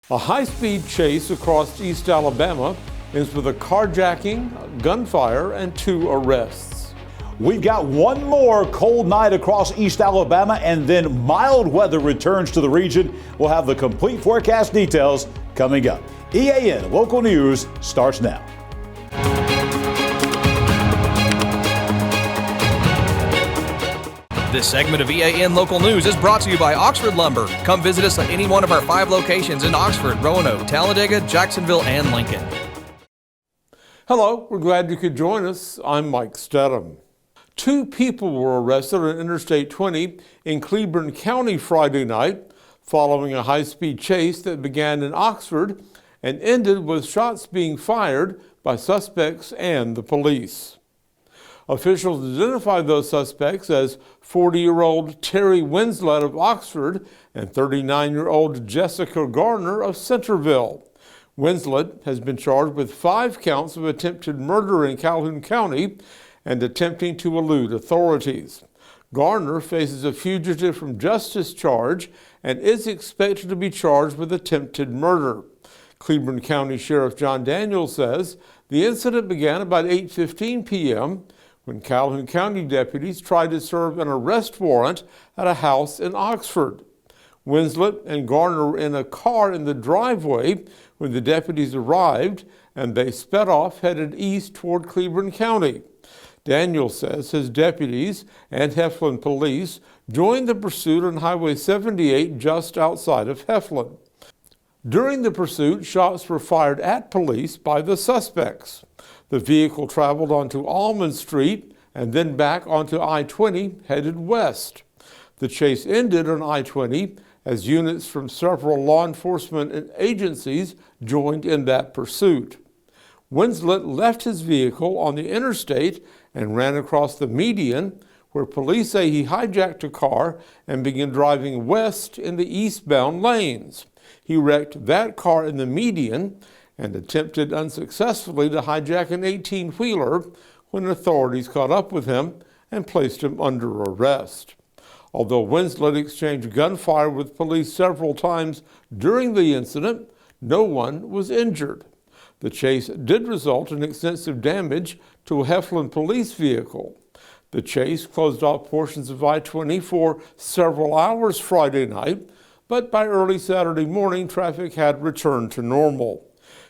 A high-speed chase across East Alabama ends with a carjacking, gunfire, and 2 arrests. We've got one more cold night across East Alabama, and then mild weather returns to the region. We'll have the complete forecast details coming up. EAN Local News starts now. This segment of EAN Local News is brought to you by Oxford Lumber. Come visit us at any one of our 5 locations in Oxford, Roanoke, Talladega, Jacksonville, and Lincoln. Hello, we're glad you could join us. I'm Mike Stedham. 2 people were arrested on Interstate 20 in Cleburne County Friday night following a high-speed chase that began in Oxford and ended with shots being fired by suspects and the police. Officials identified those suspects as 40-year-old Terry Winslet of Oxford and 39-year-old Jessica Garner of Centerville. Winslet has been charged with 5 counts of attempted murder in Calhoun County and attempting to elude authorities. Garner faces a fugitive from justice charge and is expected to be charged with attempted murder. Cleburne County Sheriff John Daniels says the incident began about 8:15 p.m. when Calhoun County deputies tried to serve an arrest warrant at a house in Oxford. Winslet and Garner were in a car in the driveway when the deputies arrived, and they sped off headed east toward Cleburne County. Daniels says his deputies and Heflin police joined the pursuit on Highway 78 just outside of Heflin. During the pursuit, shots were fired at police by the suspects. The vehicle traveled onto Almond Street and then back onto I-20 headed west. The chase ended on I-20 as units from several law enforcement agencies joined in that pursuit. Winslet left his vehicle on the interstate and ran across the median, where police say he hijacked a car and began driving west in the eastbound lanes. He wrecked that car in the median and attempted unsuccessfully to hijack an 18-wheeler when authorities caught up with him and placed him under arrest. Although Winslet exchanged gunfire with police several times during the incident, no one was injured. The chase did result in extensive damage to a Heflin police vehicle. The chase closed off portions of I-20 for several hours Friday night, but by early Saturday morning, traffic had returned to normal.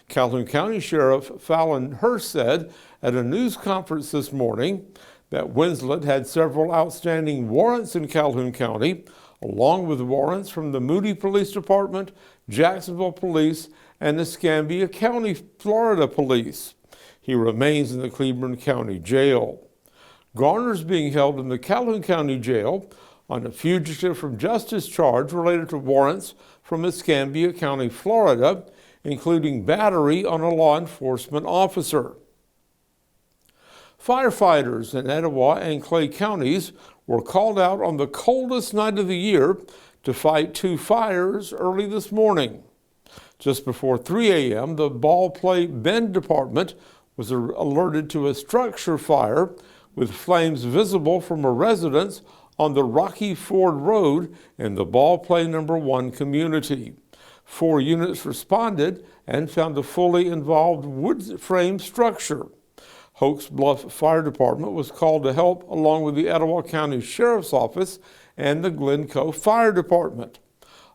Calhoun County Sheriff Fallon Hurst said at a news conference this morning that Winslet had several outstanding warrants in Calhoun County, along with warrants from the Moody Police Department, Jacksonville Police, and the Escambia County, Florida Police. He remains in the Cleburne County Jail. Garner is being held in the Calhoun County Jail on a fugitive from justice charge related to warrants from Escambia County, Florida, including battery on a law enforcement officer. Firefighters in Etowah and Clay counties were called out on the coldest night of the year to fight 2 fires early this morning. Just before 3 a.m., the Ball Play Bend Department was alerted to a structure fire with flames visible from a residence on the Rocky Ford Road in the Ball Play No. 1 community. 4 units responded and found a fully involved wood frame structure. Oaks Bluff Fire Department was called to help along with the Etowah County Sheriff's Office and the Glencoe Fire Department.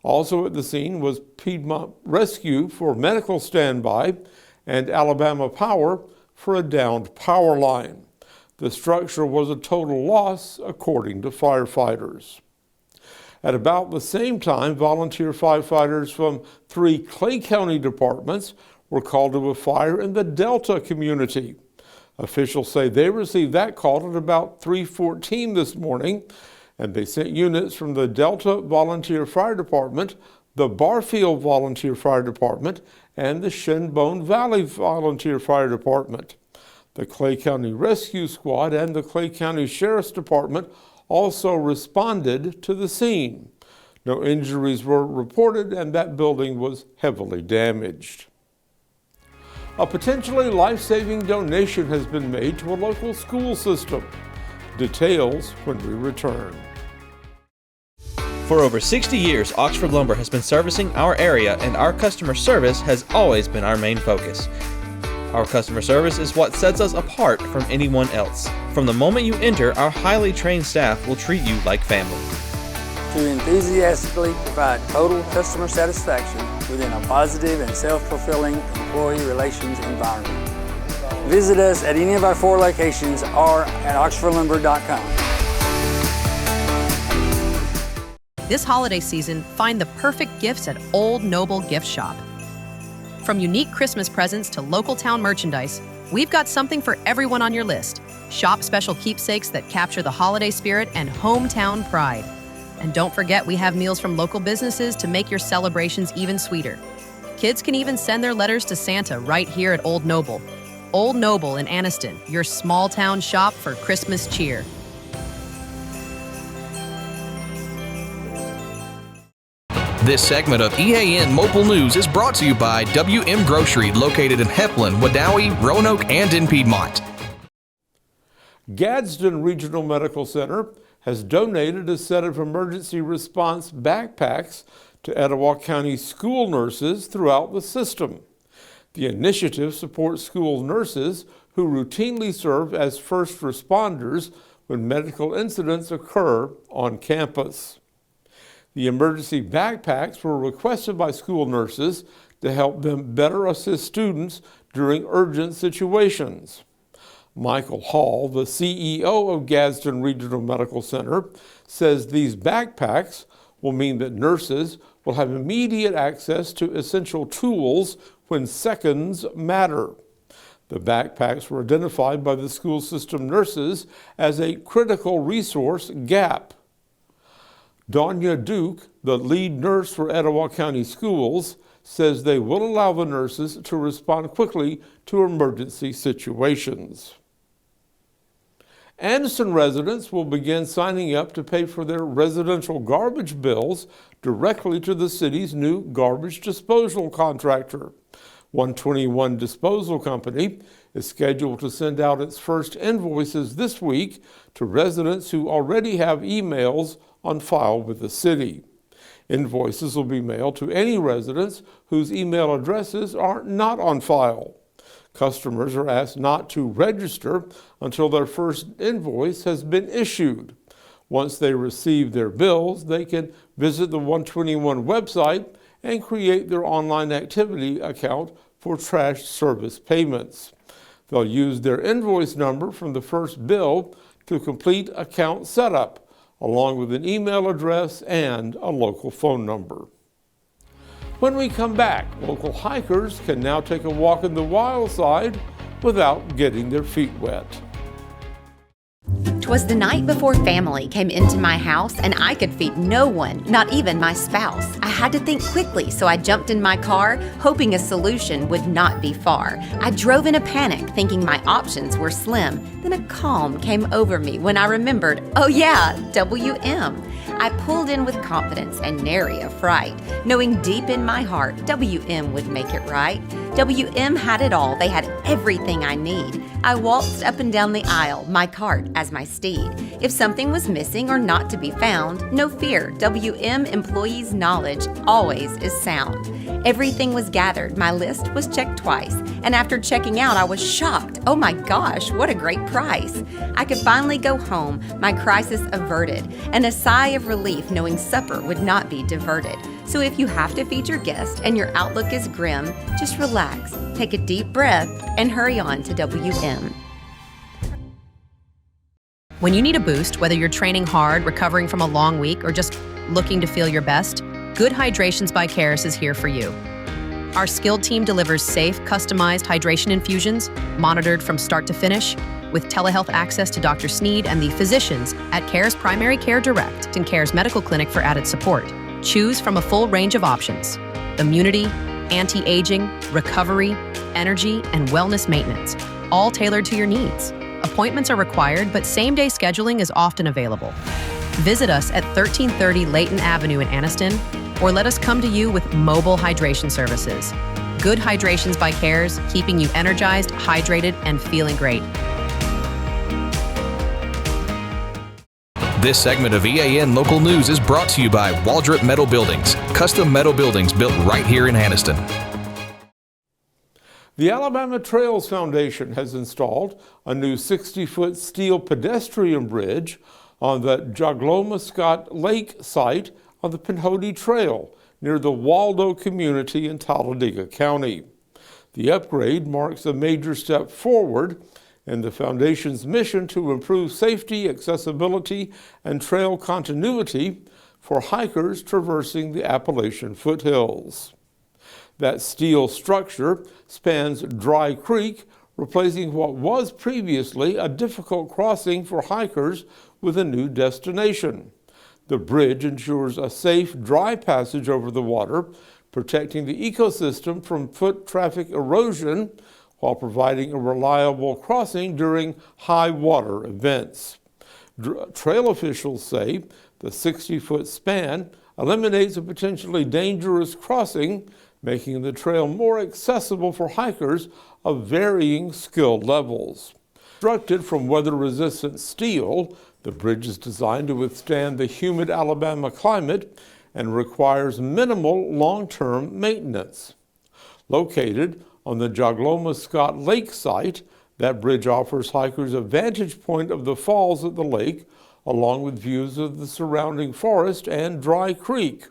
Also at the scene was Piedmont Rescue for medical standby and Alabama Power for a downed power line. The structure was a total loss, according to firefighters. At about the same time, volunteer firefighters from 3 Clay County departments were called to a fire in the Delta community. Officials say they received that call at about 3:14 this morning, and they sent units from the Delta Volunteer Fire Department, the Barfield Volunteer Fire Department, and the Shinbone Valley Volunteer Fire Department. The Clay County Rescue Squad and the Clay County Sheriff's Department also responded to the scene. No injuries were reported, and that building was heavily damaged. A potentially life-saving donation has been made to a local school system. Details when we return. For over 60 years, Oxford Lumber has been servicing our area, and our customer service has always been our main focus. Our customer service is what sets us apart from anyone else. From the moment you enter, our highly trained staff will treat you like family. To enthusiastically provide total customer satisfaction within a positive and self-fulfilling employee relations environment. Visit us at any of our 4 locations or at oxfordlumber.com. This holiday season, find the perfect gifts at Old Noble Gift Shop. From unique Christmas presents to local town merchandise, we've got something for everyone on your list. Shop special keepsakes that capture the holiday spirit and hometown pride. And don't forget, we have meals from local businesses to make your celebrations even sweeter. Kids can even send their letters to Santa right here at Old Noble. Old Noble in Anniston, your small town shop for Christmas cheer. This segment of EAN Mobile News is brought to you by WM Grocery, located in Heflin, Wadowee, Roanoke, and in Piedmont. Gadsden Regional Medical Center has donated a set of emergency response backpacks to Etowah County school nurses throughout the system. The initiative supports school nurses who routinely serve as first responders when medical incidents occur on campus. The emergency backpacks were requested by school nurses to help them better assist students during urgent situations. Michael Hall, the CEO of Gadsden Regional Medical Center, says these backpacks will mean that nurses will have immediate access to essential tools when seconds matter. The backpacks were identified by the school system nurses as a critical resource gap. Donya Duke, the lead nurse for Etowah County Schools, says they will allow the nurses to respond quickly to emergency situations. Anniston residents will begin signing up to pay for their residential garbage bills directly to the city's new garbage disposal contractor. 121 Disposal Company is scheduled to send out its first invoices this week to residents who already have emails on file with the city. Invoices will be mailed to any residents whose email addresses are not on file. Customers are asked not to register until their first invoice has been issued. Once they receive their bills, they can visit the 121 website and create their online activity account for trash service payments. They'll use their invoice number from the first bill to complete account setup, along with an email address and a local phone number. When we come back, local hikers can now take a walk in the wild side without getting their feet wet. 'Twas the night before family came into my house, and I could feed no one, not even my spouse. I had to think quickly, so I jumped in my car, hoping a solution would not be far. I drove in a panic, thinking my options were slim. Then a calm came over me when I remembered, oh yeah, WM. I pulled in with confidence and nary a fright, knowing deep in my heart WM would make it right. WM had it all, they had everything I need. I waltzed up and down the aisle, my cart as my steed. If something was missing or not to be found, no fear, WM employees' knowledge always is sound. Everything was gathered, my list was checked twice, and after checking out I was shocked. Oh my gosh, what a great price. I could finally go home, my crisis averted, and a sigh of relief knowing supper would not be diverted. So if you have to feed your guest and your outlook is grim, just relax, take a deep breath, and hurry on to WM. When you need a boost, whether you're training hard, recovering from a long week, or just looking to feel your best, Good Hydrations by Caris is here for you. Our skilled team delivers safe, customized hydration infusions, monitored from start to finish, with telehealth access to Dr. Sneed and the physicians at Caris Primary Care Direct and Caris Medical Clinic for added support. Choose from a full range of options: immunity, anti-aging, recovery, energy, and wellness maintenance, all tailored to your needs. Appointments are required, but same-day scheduling is often available. Visit us at 1330 Layton Avenue in Anniston, or let us come to you with mobile hydration services. Good Hydrations by Caris, keeping you energized, hydrated, and feeling great. This segment of EAN Local News is brought to you by Waldrop Metal Buildings, custom metal buildings built right here in Anniston. The Alabama Trails Foundation has installed a new 60-foot steel pedestrian bridge on the Joglomuscot Lake site on the Pinhoti Trail near the Waldo community in Talladega County. The upgrade marks a major step forward in the foundation's mission to improve safety, accessibility, and trail continuity for hikers traversing the Appalachian foothills. That steel structure spans Dry Creek, replacing what was previously a difficult crossing for hikers with a new destination. The bridge ensures a safe, dry passage over the water, protecting the ecosystem from foot traffic erosion while providing a reliable crossing during high water events. Trail officials say the 60-foot span eliminates a potentially dangerous crossing, making the trail more accessible for hikers of varying skill levels. Constructed from weather-resistant steel, the bridge is designed to withstand the humid Alabama climate and requires minimal long-term maintenance. Located on the Joglomuscot Lake site, that bridge offers hikers a vantage point of the falls at the lake, along with views of the surrounding forest and Dry Creek.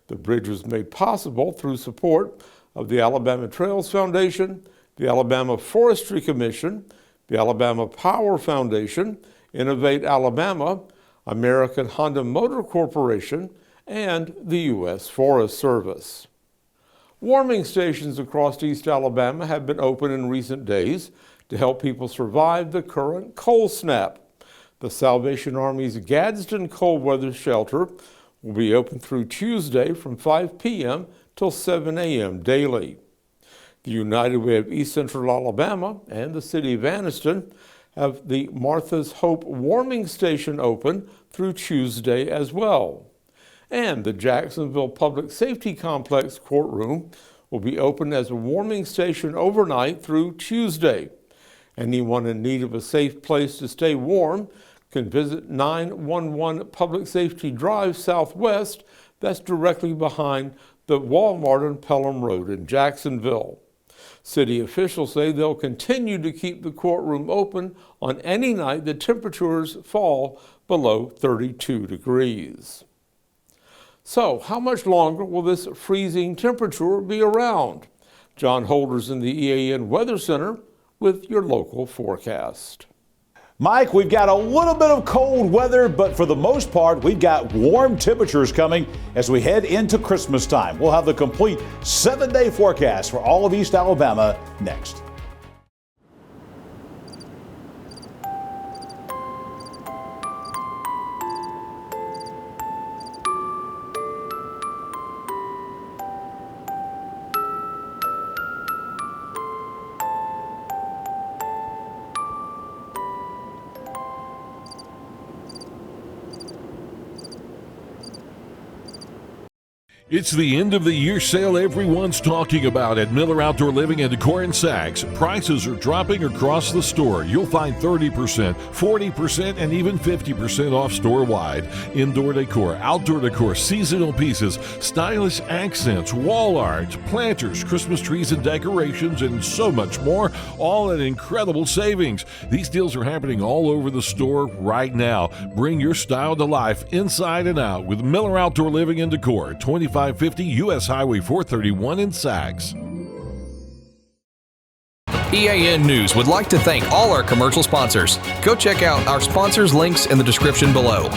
The bridge was made possible through support of the Alabama Trails Foundation, the Alabama Forestry Commission, the Alabama Power Foundation, Innovate Alabama, American Honda Motor Corporation, and the U.S. Forest Service. Warming stations across East Alabama have been open in recent days to help people survive the current cold snap. The Salvation Army's Gadsden Cold Weather Shelter will be open through Tuesday from 5 p.m. till 7 a.m. daily. The United Way of East Central Alabama and the City of Anniston have the Martha's Hope Warming Station open through Tuesday as well. And the Jacksonville Public Safety Complex courtroom will be open as a warming station overnight through Tuesday. Anyone in need of a safe place to stay warm can visit 911 Public Safety Drive Southwest. That's directly behind the Walmart on Pelham Road in Jacksonville. City officials say they'll continue to keep the courtroom open on any night the temperatures fall below 32 degrees. So, how much longer will this freezing temperature be around? John Holders in the EAN Weather Center with your local forecast. Mike, we've got a little bit of cold weather, but for the most part, we've got warm temperatures coming as we head into Christmas time. We'll have the complete 7-day forecast for all of East Alabama next. It's the end of the year sale everyone's talking about at Miller Outdoor Living and Decor in Saks. Prices are dropping across the store. You'll find 30%, 40%, and even 50% off store-wide. Indoor decor, outdoor decor, seasonal pieces, stylish accents, wall art, planters, Christmas trees and decorations, and so much more, all at incredible savings. These deals are happening all over the store right now. Bring your style to life inside and out with Miller Outdoor Living and Decor, 2550 U.S. Highway 431 in Saks. EAN News would like to thank all our commercial sponsors. Go check out our sponsors' links in the description below.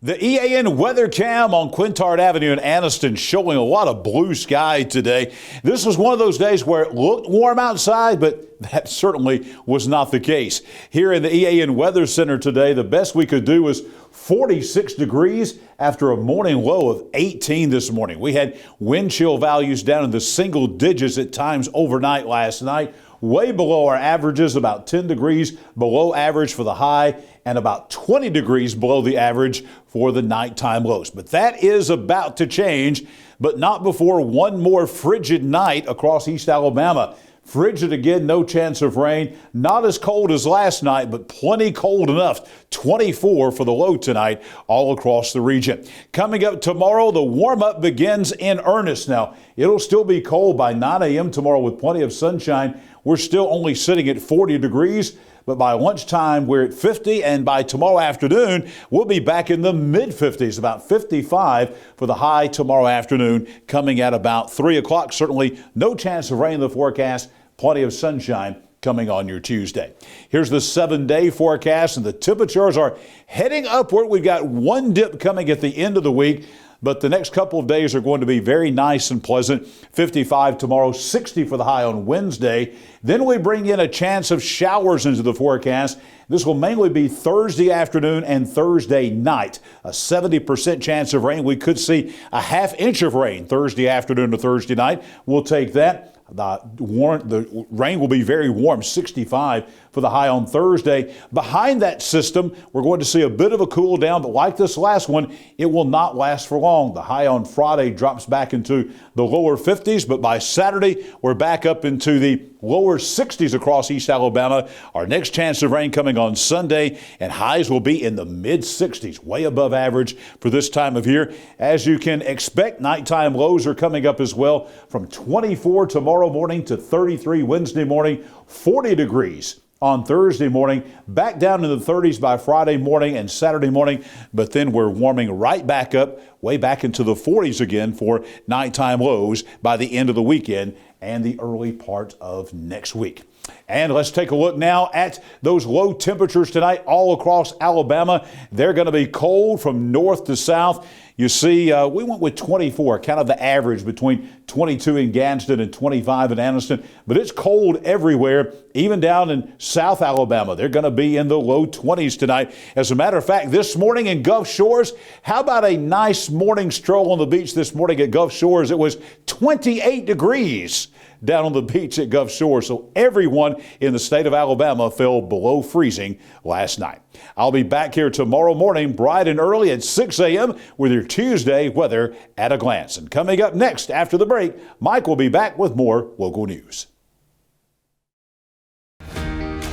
The EAN weather cam on Quintard Avenue in Anniston showing a lot of blue sky today. This was one of those days where it looked warm outside, but that certainly was not the case. Here in the EAN Weather Center today, the best we could do was 46 degrees after a morning low of 18 this morning. We had wind chill values down in the single digits at times overnight last night, way below our averages, about 10 degrees below average for the high and about 20 degrees below the average for the nighttime lows. But that is about to change, but not before one more frigid night across East Alabama. Frigid again, no chance of rain. Not as cold as last night, but plenty cold enough. 24 for the low tonight all across the region. Coming up tomorrow, the warm-up begins in earnest. Now, it'll still be cold by 9 a.m. tomorrow with plenty of sunshine. We're still only sitting at 40 degrees, but by lunchtime we're at 50, and by tomorrow afternoon we'll be back in the mid-50s, about 55 for the high tomorrow afternoon, coming at about 3 o'clock. Certainly no chance of rain in the forecast, plenty of sunshine coming on your Tuesday. Here's the 7-day forecast, and the temperatures are heading upward. We've got one dip coming at the end of the week, but the next couple of days are going to be very nice and pleasant. 55 tomorrow, 60 for the high on Wednesday. Then we bring in a chance of showers into the forecast. This will mainly be Thursday afternoon and Thursday night. A 70% chance of rain. We could see a ½ inch of rain Thursday afternoon to Thursday night. We'll take that. The rain will be very warm, 65 for the high on Thursday. Behind that system, we're going to see a bit of a cool down, but like this last one, it will not last for long. The high on Friday drops back into the lower 50s, but by Saturday, we're back up into the lower 60s across East Alabama. Our next chance of rain coming on Sunday, and highs will be in the mid-60s, way above average for this time of year. As you can expect, nighttime lows are coming up as well, from 24 tomorrow morning to 33 Wednesday morning, 40 degrees on Thursday morning, back down in the 30s by Friday morning and Saturday morning, but then we're warming right back up, way back into the 40s again for nighttime lows by the end of the weekend and the early part of next week. And let's take a look now at those low temperatures tonight all across Alabama. They're going to be cold from north to south. You see, we went with 24, kind of the average between 22 in Gadsden and 25 in Anniston. But it's cold everywhere, even down in South Alabama. They're going to be in the low 20s tonight. As a matter of fact, this morning in Gulf Shores, how about a nice morning stroll on the beach this morning at Gulf Shores? It was 28 degrees down on the beach at Gulf Shores. So everyone in the state of Alabama fell below freezing last night. I'll be back here tomorrow morning, bright and early at 6 a.m. with your Tuesday weather at a glance. And coming up next after the break, Mike will be back with more local news.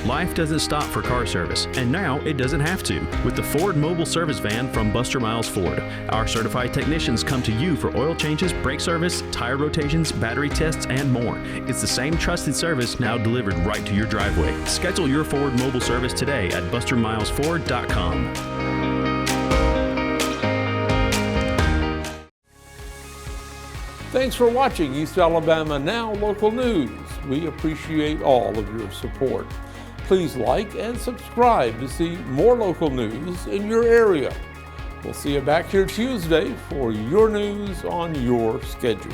Life doesn't stop for car service, and now it doesn't have to with the Ford Mobile Service Van from Buster Miles Ford. Our certified technicians come to you for oil changes, brake service, tire rotations, battery tests, and more. It's the same trusted service now delivered right to your driveway. Schedule your Ford Mobile service today at bustermilesford.com. Thanks for watching East Alabama Now Local News. We appreciate all of your support. Please like and subscribe to see more local news in your area. We'll see you back here Tuesday for your news on your schedule.